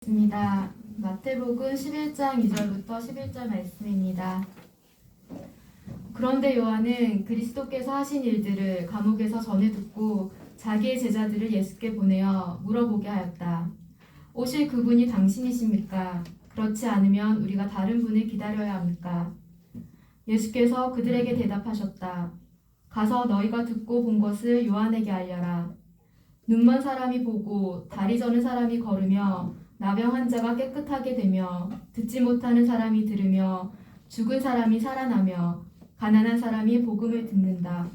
있습니다. 마태복음 11장 2절부터 11절 말씀입니다. 그런데 요한은 그리스도께서 하신 일들을 감옥에서 전해 듣고 자기의 제자들을 예수께 보내어 물어보게 하였다. 오실 그분이 당신이십니까? 그렇지 않으면 우리가 다른 분을 기다려야 합니까? 예수께서 그들에게 대답하셨다. 가서 너희가 듣고 본 것을 요한에게 알려라. 눈먼 사람이 보고 다리 저는 사람이 걸으며 나병 환자가 깨끗하게 되며 듣지 못하는 사람이 들으며 죽은 사람이 살아나며 가난한 사람이 복음을 듣는다.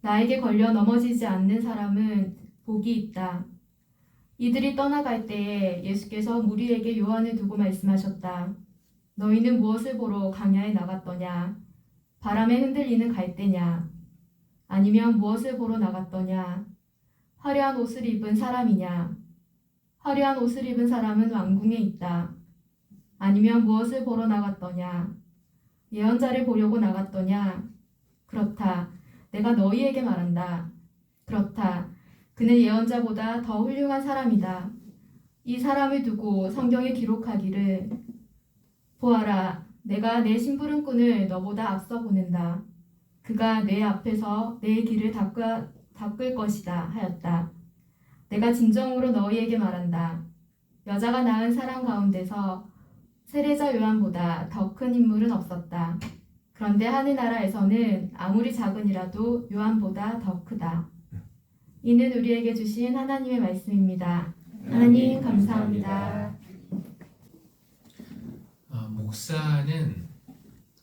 나에게 걸려 넘어지지 않는 사람은 복이 있다. 이들이 떠나갈 때에 예수께서 무리에게 요한을 두고 말씀하셨다. 너희는 무엇을 보러 광야에 나갔더냐? 바람에 흔들리는 갈대냐? 아니면 무엇을 보러 나갔더냐? 화려한 옷을 입은 사람이냐? 화려한 옷을 입은 사람은 왕궁에 있다. 아니면 무엇을 보러 나갔더냐? 예언자를 보려고 나갔더냐? 그렇다. 내가 너희에게 말한다. 그렇다. 그는 예언자보다 더 훌륭한 사람이다. 이 사람을 두고 성경에 기록하기를 보아라. 내가 내 심부름꾼을 너보다 앞서 보낸다. 그가 내 앞에서 내 길을 닦을 것이다 하였다. 내가 진정으로 너희에게 말한다. 여자가 낳은 사람 가운데서 세례자 요한보다 더 큰 인물은 없었다. 그런데 하늘나라에서는 아무리 작은이라도 요한보다 더 크다. 이는 우리에게 주신 하나님의 말씀입니다. 하나님 감사합니다. 목사는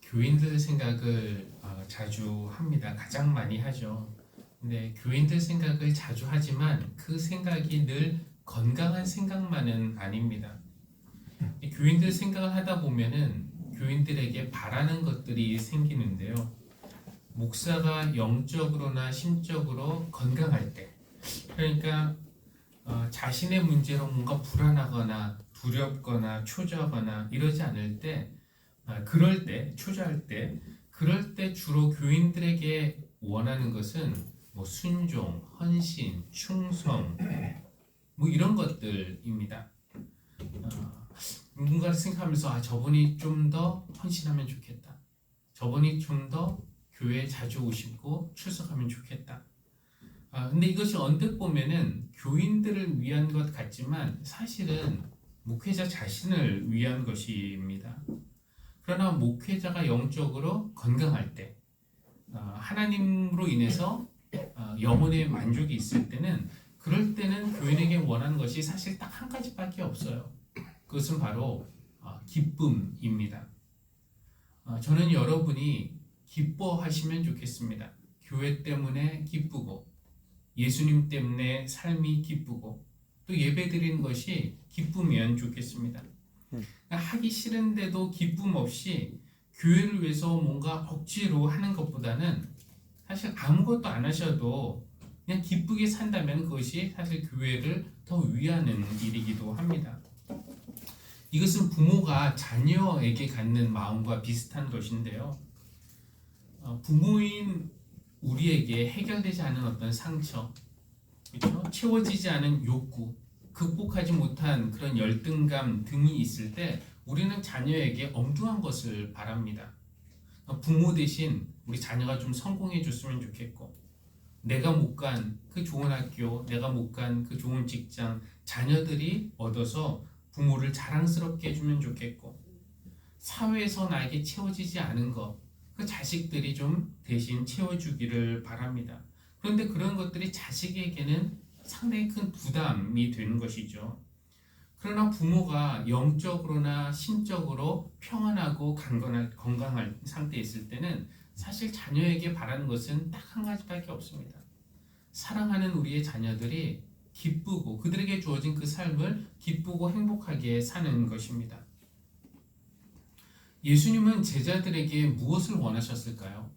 교인들 생각을 자주 합니다. 가장 많이 하죠. 근데 교인들 생각을 자주 하지만 그 생각이 늘 건강한 생각만은 아닙니다. 교인들 생각을 하다 보면은 교인들에게 바라는 것들이 생기는데요. 목사가 영적으로나 심적으로 건강할 때, 그러니까 자신의 문제로 뭔가 불안하거나 두렵거나 초조하거나 이러지 않을 때, 그럴 때, 초조할 때, 그럴 때 주로 교인들에게 원하는 것은 뭐 순종, 헌신, 충성, 뭐 이런 것들입니다. 누군가를 생각하면서 저분이 좀 더 헌신하면 좋겠다. 저분이 좀 더 교회에 자주 오시고 출석하면 좋겠다. 근데 이것이 언뜻 보면은 교인들을 위한 것 같지만 사실은 목회자 자신을 위한 것입니다. 그러나 목회자가 영적으로 건강할 때, 하나님으로 인해서 영혼의 만족이 있을 때는, 그럴 때는 교인에게 원하는 것이 사실 딱 한 가지밖에 없어요. 그것은 바로 기쁨입니다. 저는 여러분이 기뻐하시면 좋겠습니다. 교회 때문에 기쁘고, 예수님 때문에 삶이 기쁘고, 또 예배드리는 것이 기쁘면 좋겠습니다. 하기 싫은데도 기쁨 없이 교회를 위해서 뭔가 억지로 하는 것보다는 사실 아무것도 안 하셔도 그냥 기쁘게 산다면 그것이 사실 교회를 더 위하는 일이기도 합니다. 이것은 부모가 자녀에게 갖는 마음과 비슷한 것인데요. 부모인 우리에게 해결되지 않은 어떤 상처, 그렇죠? 채워지지 않은 욕구, 극복하지 못한 그런 열등감 등이 있을 때 우리는 자녀에게 엉뚱한 것을 바랍니다. 부모 대신 우리 자녀가 좀 성공해 줬으면 좋겠고, 내가 못 간 그 좋은 학교, 내가 못 간 그 좋은 직장, 자녀들이 얻어서 부모를 자랑스럽게 해주면 좋겠고, 사회에서 나에게 채워지지 않은 것, 그 자식들이 좀 대신 채워주기를 바랍니다. 그런데 그런 것들이 자식에게는 상당히 큰 부담이 되는 것이죠. 그러나 부모가 영적으로나 심적으로 평안하고 건강한 상태에 있을 때는 사실 자녀에게 바라는 것은 딱 한 가지밖에 없습니다. 사랑하는 우리의 자녀들이 기쁘고 그들에게 주어진 그 삶을 기쁘고 행복하게 사는 것입니다. 예수님은 제자들에게 무엇을 원하셨을까요?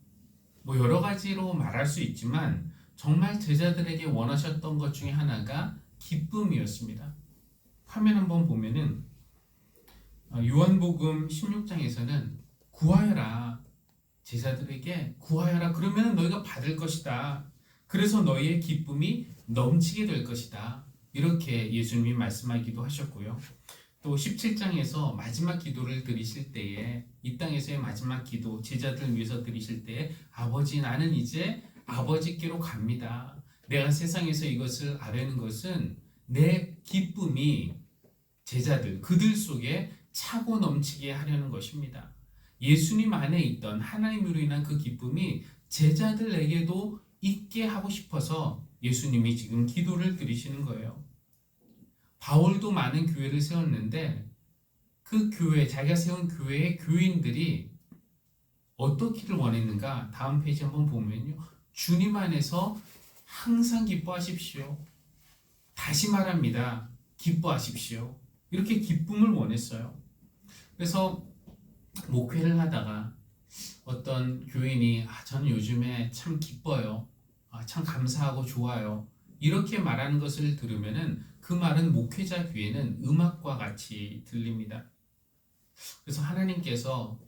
뭐 여러 가지로 말할 수 있지만 정말 제자들에게 원하셨던 것 중에 하나가 기쁨이었습니다. 화면 한번 보면은 요한복음 16장에서는 구하여라, 제자들에게 구하여라, 그러면 너희가 받을 것이다. 그래서 너희의 기쁨이 넘치게 될 것이다. 이렇게 예수님이 말씀하기도 하셨고요. 또 17장에서 마지막 기도를 드리실 때에 이 땅에서의 마지막 기도 제자들 위해서 드리실 때에 아버지 나는 이제 아버지께로 갑니다. 내가 세상에서 이것을 아뢰는 것은 내 기쁨이 제자들 그들 속에 차고 넘치게 하려는 것입니다. 예수님 안에 있던 하나님으로 인한 그 기쁨이 제자들에게도 있게 하고 싶어서 예수님이 지금 기도를 드리시는 거예요. 바울도 많은 교회를 세웠는데 그 교회, 자기가 세운 교회의 교인들이 어떻기를 원했는가? 다음 페이지 한번 보면요. 주님 안에서 항상 기뻐하십시오. 다시 말합니다. 기뻐하십시오. 이렇게 기쁨을 원했어요. 그래서 목회를 하다가 어떤 교인이 저는 요즘에 참 기뻐요. 참 감사하고 좋아요. 이렇게 말하는 것을 들으면은 그 말은 목회자 귀에는 음악과 같이 들립니다. 그래서 하나님께서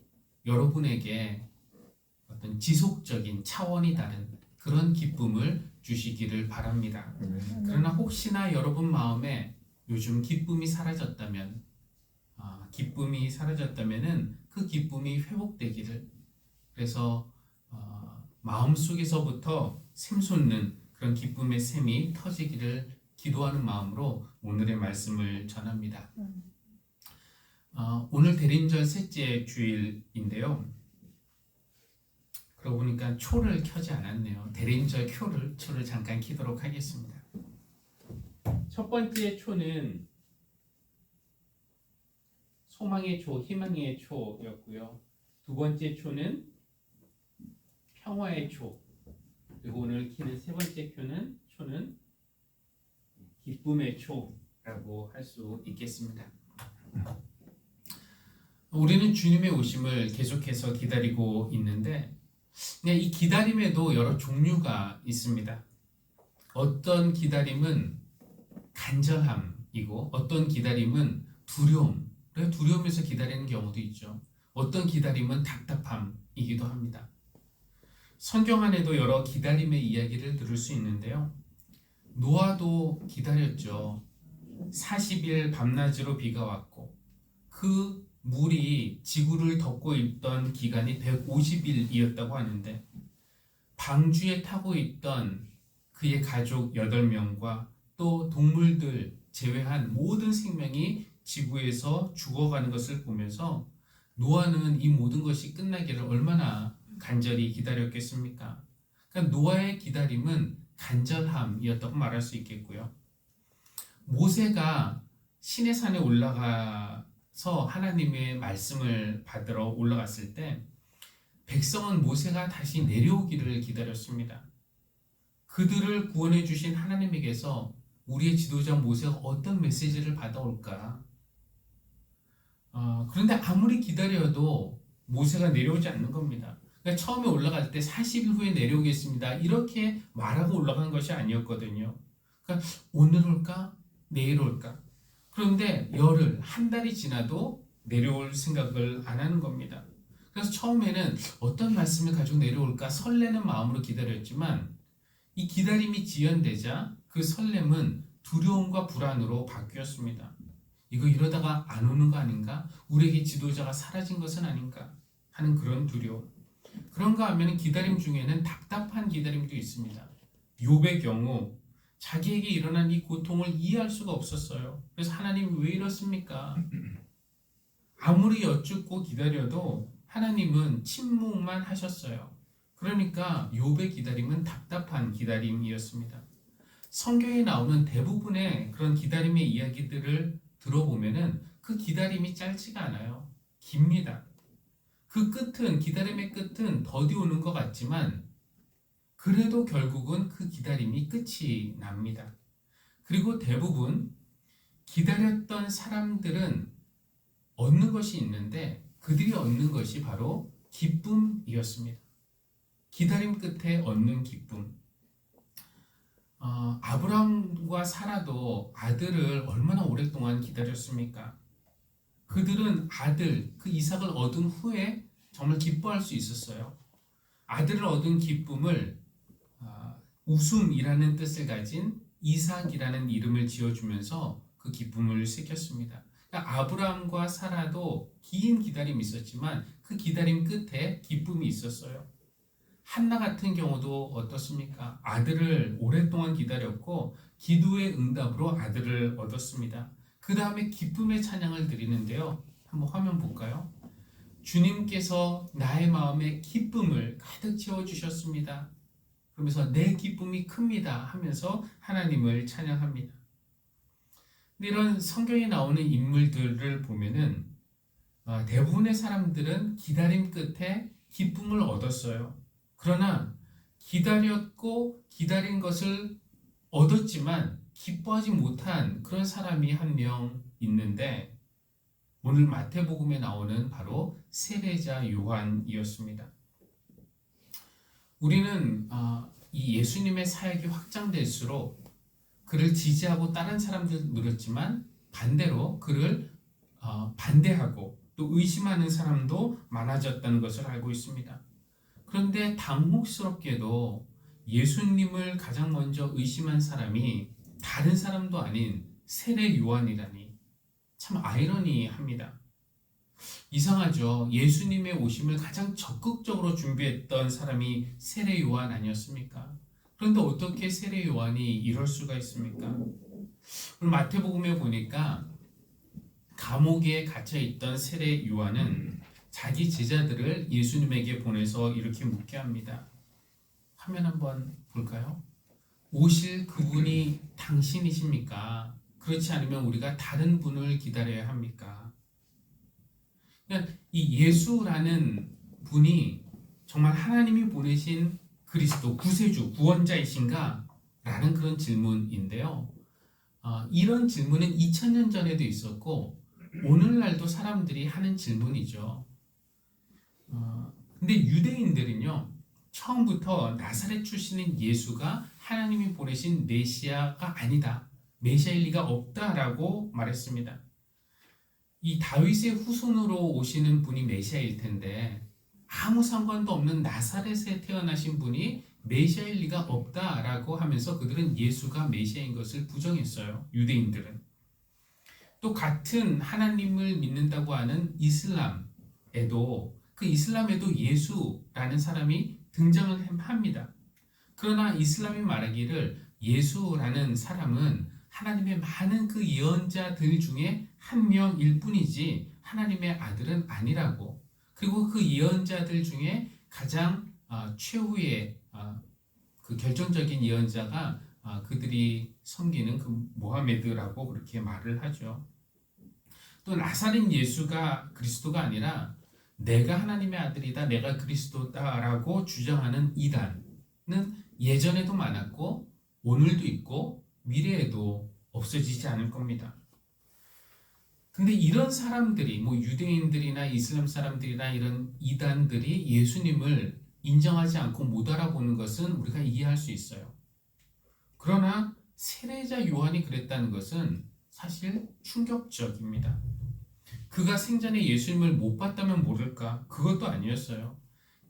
여러분에게 어떤 지속적인 차원이 다른 그런 기쁨을 주시기를 바랍니다. 그러나 혹시나 여러분 마음에 요즘 기쁨이 사라졌다면 그 기쁨이 회복되기를 그래서 마음속에서부터 샘솟는 그런 기쁨의 샘이 터지기를 기도하는 마음으로 오늘의 말씀을 전합니다. 오늘 대림절 셋째 주일인데요. 그러고 보니까 초를 켜지 않았네요. 대림절 초를 잠깐 켜도록 하겠습니다. 첫 번째 초는 소망의 초, 희망의 초였고요. 두 번째 초는 평화의 초, 그리고 오늘 켜는 세 번째 초는 기쁨의 초라고 할 수 있겠습니다. 우리는 주님의 오심을 계속해서 기다리고 있는데 이 기다림에도 여러 종류가 있습니다. 어떤 기다림은 간절함이고 어떤 기다림은 두려움에서 기다리는 경우도 있죠. 어떤 기다림은 답답함이기도 합니다. 성경 안에도 여러 기다림의 이야기를 들을 수 있는데요. 노아도 기다렸죠. 40일 밤낮으로 비가 왔고 그 물이 지구를 덮고 있던 기간이 150일이었다고 하는데 방주에 타고 있던 그의 가족 8명과 또 동물들 제외한 모든 생명이 지구에서 죽어가는 것을 보면서 노아는 이 모든 것이 끝나기를 얼마나 간절히 기다렸겠습니까? 그러니까 노아의 기다림은 간절함이었다고 말할 수 있겠고요. 모세가 시내 산에 올라가서 하나님의 말씀을 받으러 올라갔을 때 백성은 모세가 다시 내려오기를 기다렸습니다. 그들을 구원해 주신 하나님에게서 우리의 지도자 모세가 어떤 메시지를 받아올까? 그런데 아무리 기다려도 모세가 내려오지 않는 겁니다. 그러니까 처음에 올라갈 때 40일 후에 내려오겠습니다. 이렇게 말하고 올라간 것이 아니었거든요. 그러니까 오늘 올까? 내일 올까? 그런데 한 달이 지나도 내려올 생각을 안 하는 겁니다. 그래서 처음에는 어떤 말씀을 가지고 내려올까 설레는 마음으로 기다렸지만 이 기다림이 지연되자 그 설렘은 두려움과 불안으로 바뀌었습니다. 이거 이러다가 안 오는 거 아닌가? 우리에게 지도자가 사라진 것은 아닌가? 하는 그런 두려움. 그런가 하면 기다림 중에는 답답한 기다림도 있습니다. 욥의 경우 자기에게 일어난 이 고통을 이해할 수가 없었어요. 그래서 하나님 왜 이렇습니까? 아무리 여쭙고 기다려도 하나님은 침묵만 하셨어요. 그러니까 욥의 기다림은 답답한 기다림이었습니다. 성경에 나오는 대부분의 그런 기다림의 이야기들을 들어보면은 그 기다림이 짧지가 않아요. 깁니다. 기다림의 끝은 더디 오는 것 같지만 그래도 결국은 그 기다림이 끝이 납니다. 그리고 대부분 기다렸던 사람들은 얻는 것이 있는데 그들이 얻는 것이 바로 기쁨이었습니다. 기다림 끝에 얻는 기쁨. 아브라함과 사라도 아들을 얼마나 오랫동안 기다렸습니까? 그들은 그 이삭을 얻은 후에 정말 기뻐할 수 있었어요. 아들을 얻은 기쁨을 웃음이라는 뜻을 가진 이삭이라는 이름을 지어주면서 그 기쁨을 새겼습니다. 그러니까 아브라함과 사라도 긴 기다림이 있었지만 그 기다림 끝에 기쁨이 있었어요. 한나 같은 경우도 어떻습니까? 아들을 오랫동안 기다렸고 기도의 응답으로 아들을 얻었습니다. 그 다음에 기쁨의 찬양을 드리는데요. 한번 화면 볼까요? 주님께서 나의 마음에 기쁨을 가득 채워주셨습니다. 그러면서 내 기쁨이 큽니다 하면서 하나님을 찬양합니다. 근데 이런 성경에 나오는 인물들을 보면은 대부분의 사람들은 기다림 끝에 기쁨을 얻었어요. 그러나 기다렸고 기다린 것을 얻었지만 기뻐하지 못한 그런 사람이 한 명 있는데 오늘 마태복음에 나오는 바로 세례자 요한이었습니다. 우리는 이 예수님의 사역이 확장될수록 그를 지지하고 다른 사람들 늘었지만 반대로 그를 반대하고 또 의심하는 사람도 많아졌다는 것을 알고 있습니다. 그런데 당혹스럽게도 예수님을 가장 먼저 의심한 사람이 다른 사람도 아닌 세례 요한이라니 참 아이러니합니다. 이상하죠. 예수님의 오심을 가장 적극적으로 준비했던 사람이 세례 요한 아니었습니까? 그런데 어떻게 세례 요한이 이럴 수가 있습니까? 오늘 마태복음에 보니까 감옥에 갇혀있던 세례 요한은 자기 제자들을 예수님에게 보내서 이렇게 묻게 합니다. 화면 한번 볼까요? 오실 그분이 당신이십니까? 그렇지 않으면 우리가 다른 분을 기다려야 합니까? 그러니까 이 예수라는 분이 정말 하나님이 보내신 그리스도, 구세주, 구원자이신가? 라는 그런 질문인데요. 이런 질문은 2000년 전에도 있었고 오늘날도 사람들이 하는 질문이죠. 근데 유대인들은요. 처음부터 나사렛 출신인 예수가 하나님이 보내신 메시아가 아니다. 메시아일 리가 없다라고 말했습니다. 이 다윗의 후손으로 오시는 분이 메시아일 텐데 아무 상관도 없는 나사렛에 태어나신 분이 메시아일 리가 없다라고 하면서 그들은 예수가 메시아인 것을 부정했어요. 유대인들은. 또 같은 하나님을 믿는다고 하는 이슬람에도 그 이슬람에도 예수라는 사람이 등장을 합니다. 그러나 이슬람이 말하기를 예수라는 사람은 하나님의 많은 그 예언자들 중에 한 명일 뿐이지 하나님의 아들은 아니라고, 그리고 그 예언자들 중에 가장 최후의 그 결정적인 예언자가 그들이 섬기는 그 모하메드라고 그렇게 말을 하죠. 또 나사렛 예수가 그리스도가 아니라 내가 하나님의 아들이다, 내가 그리스도다라고 주장하는 이단은 예전에도 많았고 오늘도 있고 미래에도 없어지지 않을 겁니다. 근데 이런 사람들이 뭐 유대인들이나 이슬람 사람들이나 이런 이단들이 예수님을 인정하지 않고 못 알아보는 것은 우리가 이해할 수 있어요. 그러나 세례자 요한이 그랬다는 것은 사실 충격적입니다. 그가 생전에 예수님을 못 봤다면 모를까? 그것도 아니었어요.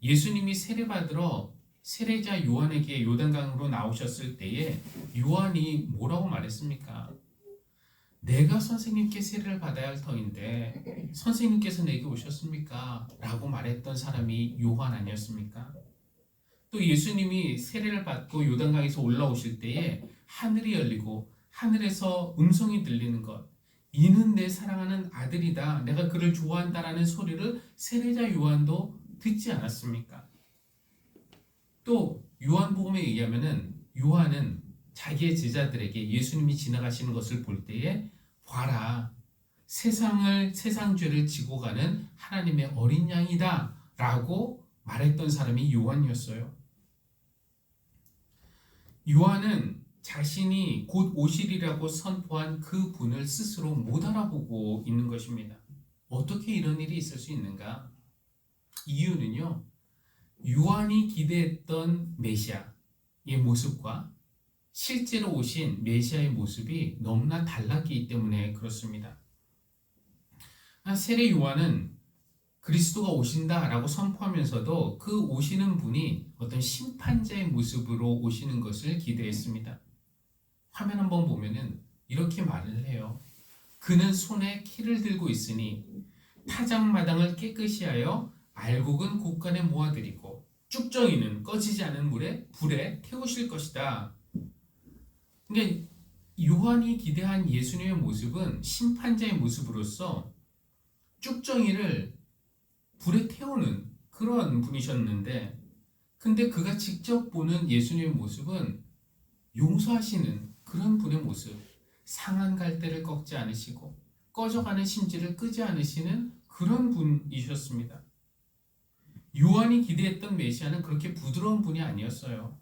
예수님이 세례받으러 세례자 요한에게 요단강으로 나오셨을 때에 요한이 뭐라고 말했습니까? 내가 선생님께 세례를 받아야 할 터인데 선생님께서 내게 오셨습니까? 라고 말했던 사람이 요한 아니었습니까? 또 예수님이 세례를 받고 요단강에서 올라오실 때에 하늘이 열리고 하늘에서 음성이 들리는 것, 이는 내 사랑하는 아들이다, 내가 그를 좋아한다라는 소리를 세례자 요한도 듣지 않았습니까? 또 요한복음에 의하면은 요한은 자기의 제자들에게 예수님이 지나가시는 것을 볼 때에 봐라, 세상 죄를 지고 가는 하나님의 어린 양이다 라고 말했던 사람이 요한이었어요. 요한은 자신이 곧 오시리라고 선포한 그 분을 스스로 못 알아보고 있는 것입니다. 어떻게 이런 일이 있을 수 있는가? 이유는요, 요한이 기대했던 메시아의 모습과 실제로 오신 메시아의 모습이 너무나 달랐기 때문에 그렇습니다. 세례 요한은 그리스도가 오신다라고 선포하면서도 그 오시는 분이 어떤 심판자의 모습으로 오시는 것을 기대했습니다. 화면 한번 보면은 이렇게 말을 해요. 그는 손에 키를 들고 있으니 타작마당을 깨끗이 하여 알곡은 곳간에 모아들이고 쭉정이는 꺼지지 않은 불에 태우실 것이다. 그러니까 요한이 기대한 예수님의 모습은 심판자의 모습으로서 쭉정이를 불에 태우는 그런 분이셨는데, 근데 그가 직접 보는 예수님의 모습은 용서하시는 그런 분의 모습, 상한 갈대를 꺾지 않으시고 꺼져가는 심지를 끄지 않으시는 그런 분이셨습니다. 요한이 기대했던 메시아는 그렇게 부드러운 분이 아니었어요.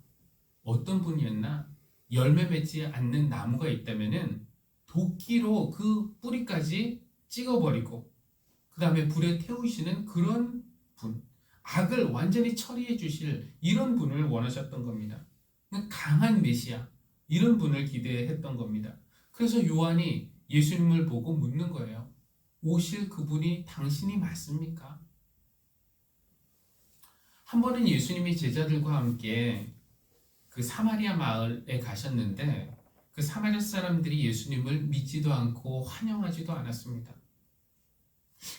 어떤 분이었나? 열매 맺지 않는 나무가 있다면은 도끼로 그 뿌리까지 찍어버리고 그 다음에 불에 태우시는 그런 분, 악을 완전히 처리해 주실 이런 분을 원하셨던 겁니다. 강한 메시아, 이런 분을 기대했던 겁니다. 그래서 요한이 예수님을 보고 묻는 거예요. 오실 그분이 당신이 맞습니까? 한 번은 예수님이 제자들과 함께 그 사마리아 마을에 가셨는데 그 사마리아 사람들이 예수님을 믿지도 않고 환영하지도 않았습니다.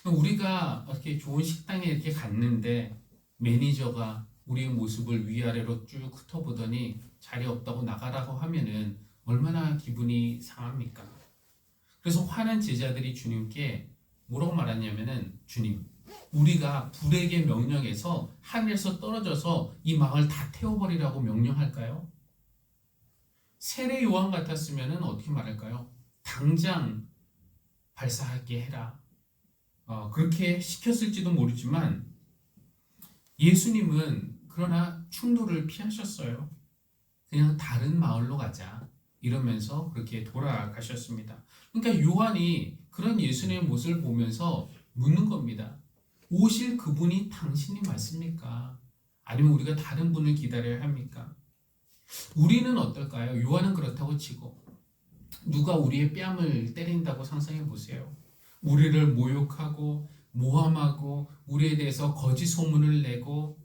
우리가 이렇게 좋은 식당에 이렇게 갔는데 매니저가 우리의 모습을 위아래로 쭉 훑어보더니 자리 없다고 나가라고 하면은 얼마나 기분이 상합니까? 그래서 화난 제자들이 주님께 뭐라고 말하냐면은, 주님, 우리가 불에게 명령해서 하늘에서 떨어져서 이 마을 다 태워버리라고 명령할까요? 세례 요한 같았으면은 어떻게 말할까요? 당장 발사하게 해라. 그렇게 시켰을지도 모르지만 예수님은 그러나 충돌을 피하셨어요. 그냥 다른 마을로 가자 이러면서 그렇게 돌아가셨습니다. 그러니까 요한이 그런 예수님의 모습을 보면서 묻는 겁니다. 오실 그분이 당신이 맞습니까? 아니면 우리가 다른 분을 기다려야 합니까? 우리는 어떨까요? 요한은 그렇다고 치고 누가 우리의 뺨을 때린다고 상상해 보세요. 우리를 모욕하고 모함하고 우리에 대해서 거짓 소문을 내고,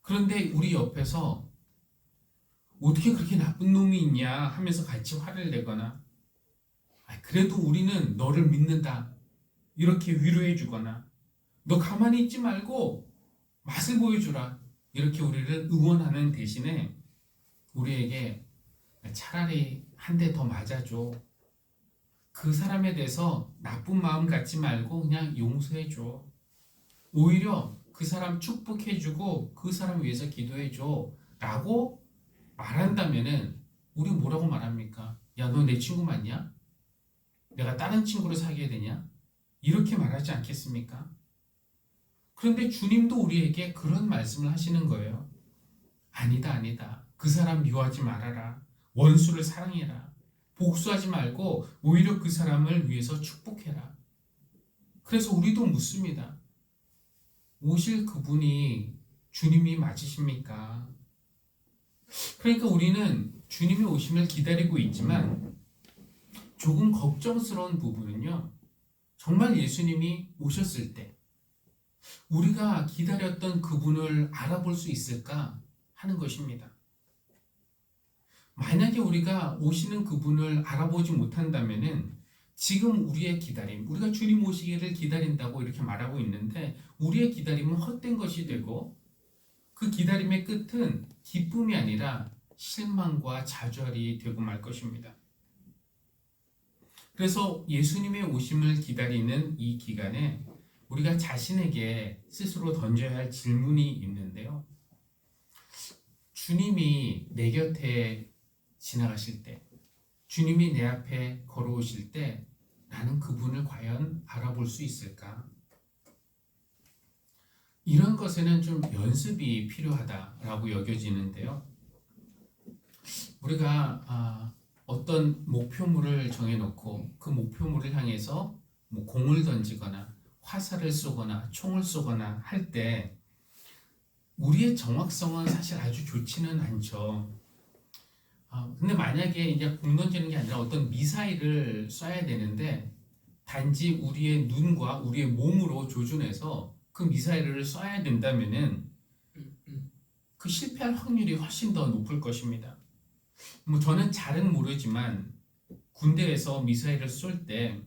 그런데 우리 옆에서 어떻게 그렇게 나쁜 놈이 있냐 하면서 같이 화를 내거나, 그래도 우리는 너를 믿는다 이렇게 위로해 주거나, 너 가만히 있지 말고 맛을 보여주라 이렇게 우리를 응원하는 대신에 우리에게 차라리 한 대 더 맞아줘, 그 사람에 대해서 나쁜 마음 갖지 말고 그냥 용서해줘, 오히려 그 사람 축복해주고 그 사람 위해서 기도해줘 라고 말한다면은 우리 뭐라고 말합니까? 야, 너 내 친구 맞냐? 내가 다른 친구를 사귀어야 되냐? 이렇게 말하지 않겠습니까? 그런데 주님도 우리에게 그런 말씀을 하시는 거예요. 아니다, 아니다. 그 사람 미워하지 말아라. 원수를 사랑해라. 복수하지 말고 오히려 그 사람을 위해서 축복해라. 그래서 우리도 묻습니다. 오실 그분이 주님이 맞으십니까? 그러니까 우리는 주님의 오심을 기다리고 있지만 조금 걱정스러운 부분은요, 정말 예수님이 오셨을 때 우리가 기다렸던 그분을 알아볼 수 있을까 하는 것입니다. 만약에 우리가 오시는 그분을 알아보지 못한다면은 지금 우리의 기다림, 우리가 주님 오시기를 기다린다고 이렇게 말하고 있는데 우리의 기다림은 헛된 것이 되고 그 기다림의 끝은 기쁨이 아니라 실망과 좌절이 되고 말 것입니다. 그래서 예수님의 오심을 기다리는 이 기간에 우리가 자신에게 스스로 던져야 할 질문이 있는데요. 주님이 내 곁에 지나가실 때, 주님이 내 앞에 걸어오실 때 나는 그분을 과연 알아볼 수 있을까? 이런 것에는 좀 연습이 필요하다라고 여겨지는데요. 우리가 어떤 목표물을 정해놓고 그 목표물을 향해서 뭐 공을 던지거나 화살을 쏘거나 총을 쏘거나 할 때 우리의 정확성은 사실 아주 좋지는 않죠. 근데 만약에 이제 공 던지는 게 아니라 어떤 미사일을 쏴야 되는데 단지 우리의 눈과 우리의 몸으로 조준해서 그 미사일을 쏴야 된다면은 그 실패할 확률이 훨씬 더 높을 것입니다. 뭐 저는 잘은 모르지만 군대에서 미사일을 쏠 때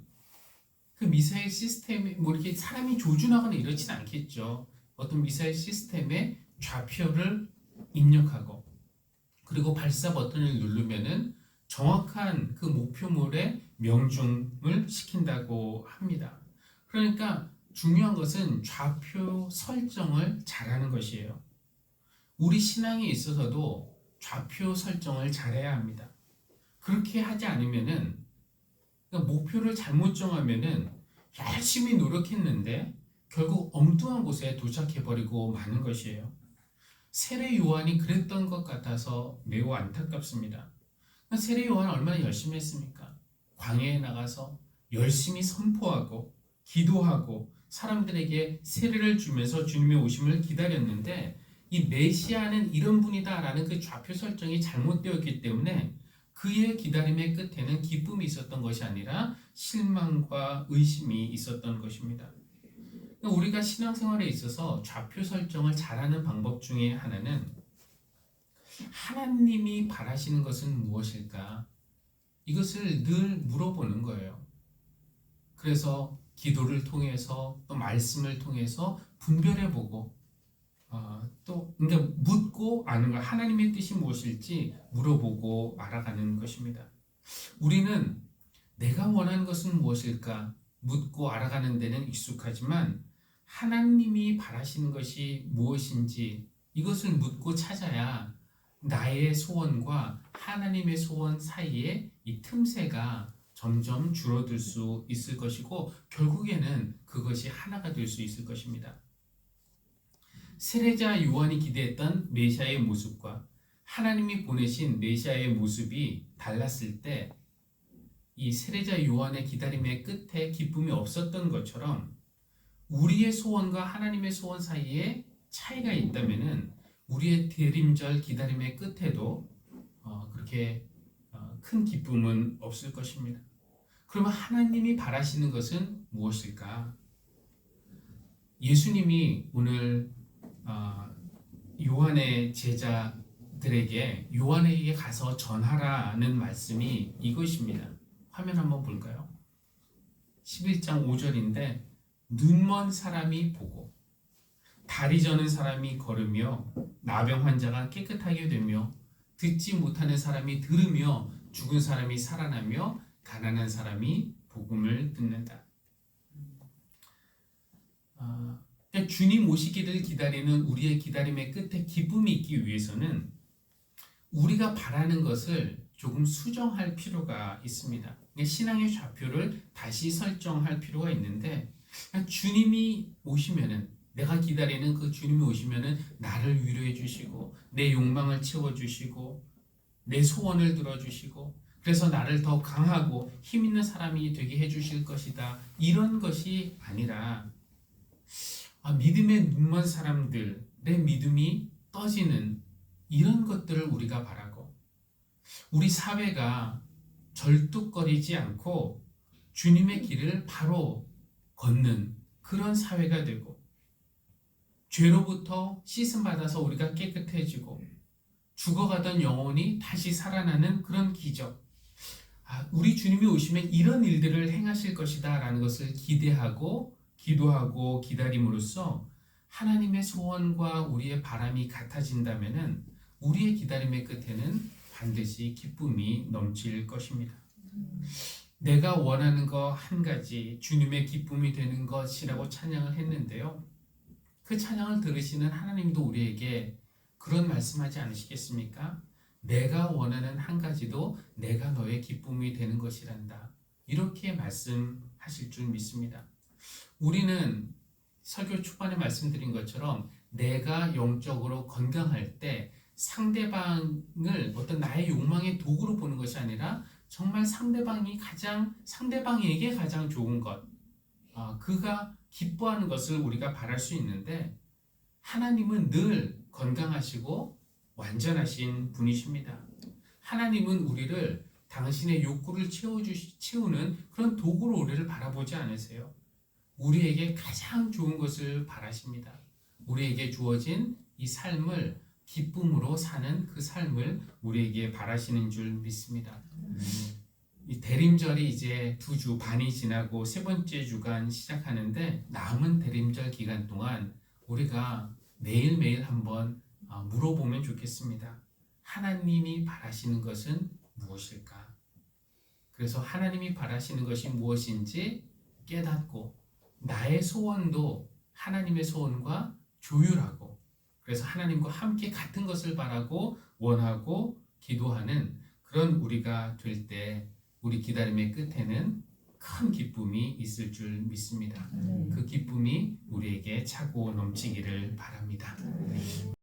그 미사일 시스템에 뭐 이렇게 사람이 조준하거나 이러진 않겠죠. 어떤 미사일 시스템에 좌표를 입력하고 그리고 발사 버튼을 누르면은 정확한 그 목표물에 명중을 시킨다고 합니다. 그러니까 중요한 것은 좌표 설정을 잘하는 것이에요. 우리 신앙에 있어서도 좌표 설정을 잘해야 합니다. 그렇게 하지 않으면은 그러니까 목표를 잘못 정하면은 열심히 노력했는데 결국 엉뚱한 곳에 도착해버리고 마는 것이에요. 세례 요한이 그랬던 것 같아서 매우 안타깝습니다. 세례 요한 얼마나 열심히 했습니까? 광야에 나가서 열심히 선포하고 기도하고 사람들에게 세례를 주면서 주님의 오심을 기다렸는데 이 메시아는 이런 분이다라는 그 좌표 설정이 잘못되었기 때문에 그의 기다림의 끝에는 기쁨이 있었던 것이 아니라 실망과 의심이 있었던 것입니다. 우리가 신앙생활에 있어서 좌표 설정을 잘하는 방법 중에 하나는 하나님이 바라시는 것은 무엇일까? 이것을 늘 물어보는 거예요. 그래서 기도를 통해서 또 말씀을 통해서 분별해보고 또 그러니까 묻고 아는 것, 하나님의 뜻이 무엇일지 물어보고 알아가는 것입니다. 우리는 내가 원하는 것은 무엇일까? 묻고 알아가는 데는 익숙하지만 하나님이 바라시는 것이 무엇인지 이것을 묻고 찾아야 나의 소원과 하나님의 소원 사이에 이 틈새가 점점 줄어들 수 있을 것이고 결국에는 그것이 하나가 될 수 있을 것입니다. 세례자 요한이 기대했던 메시아의 모습과 하나님이 보내신 메시아의 모습이 달랐을 때 이 세례자 요한의 기다림의 끝에 기쁨이 없었던 것처럼 우리의 소원과 하나님의 소원 사이에 차이가 있다면은 우리의 대림절 기다림의 끝에도 그렇게 큰 기쁨은 없을 것입니다. 그러면 하나님이 바라시는 것은 무엇일까? 예수님이 오늘 요한의 제자들에게 요한에게 가서 전하라는 말씀이 이것입니다. 화면 한번 볼까요? 11장 5절인데 눈먼 사람이 보고 다리 저는 사람이 걸으며 나병 환자가 깨끗하게 되며 듣지 못하는 사람이 들으며 죽은 사람이 살아나며 가난한 사람이 복음을 듣는다. 그러니까 주님 오시기를 기다리는 우리의 기다림의 끝에 기쁨이 있기 위해서는 우리가 바라는 것을 조금 수정할 필요가 있습니다. 그러니까 신앙의 좌표를 다시 설정할 필요가 있는데 주님이 오시면은 내가 기다리는 그 주님이 오시면은 나를 위로해 주시고 내 욕망을 채워 주시고 내 소원을 들어 주시고 그래서 나를 더 강하고 힘 있는 사람이 되게 해 주실 것이다. 이런 것이 아니라 믿음의 눈먼 사람들, 내 믿음이 떠지는 이런 것들을 우리가 바라고 우리 사회가 절뚝거리지 않고 주님의 길을 바로 걷는 그런 사회가 되고 죄로부터 씻음받아서 우리가 깨끗해지고 죽어가던 영혼이 다시 살아나는 그런 기적. 우리 주님이 오시면 이런 일들을 행하실 것이다 라는 것을 기대하고 기도하고 기다림으로써 하나님의 소원과 우리의 바람이 같아진다면 우리의 기다림의 끝에는 반드시 기쁨이 넘칠 것입니다. 내가 원하는 거 한 가지 주님의 기쁨이 되는 것이라고 찬양을 했는데요. 그 찬양을 들으시는 하나님도 우리에게 그런 말씀하지 않으시겠습니까? 내가 원하는 한 가지도 내가 너의 기쁨이 되는 것이란다. 이렇게 말씀하실 줄 믿습니다. 우리는 설교 초반에 말씀드린 것처럼 내가 영적으로 건강할 때 상대방을 어떤 나의 욕망의 도구로 보는 것이 아니라 정말 상대방에게 가장 좋은 것, 그가 기뻐하는 것을 우리가 바랄 수 있는데 하나님은 늘 건강하시고 완전하신 분이십니다. 하나님은 우리를 당신의 욕구를 채우는 그런 도구로 우리를 바라보지 않으세요. 우리에게 가장 좋은 것을 바라십니다. 우리에게 주어진 이 삶을 기쁨으로 사는 그 삶을 우리에게 바라시는 줄 믿습니다. 이 대림절이 이제 2주 반이 지나고 3번째 주간 시작하는데 남은 대림절 기간 동안 우리가 매일매일 한번 물어보면 좋겠습니다. 하나님이 바라시는 것은 무엇일까? 그래서 하나님이 바라시는 것이 무엇인지 깨닫고 나의 소원도 하나님의 소원과 조율하고 그래서 하나님과 함께 같은 것을 바라고 원하고 기도하는 그런 우리가 될 때 우리 기다림의 끝에는 큰 기쁨이 있을 줄 믿습니다. 그 기쁨이 우리에게 차고 넘치기를 바랍니다.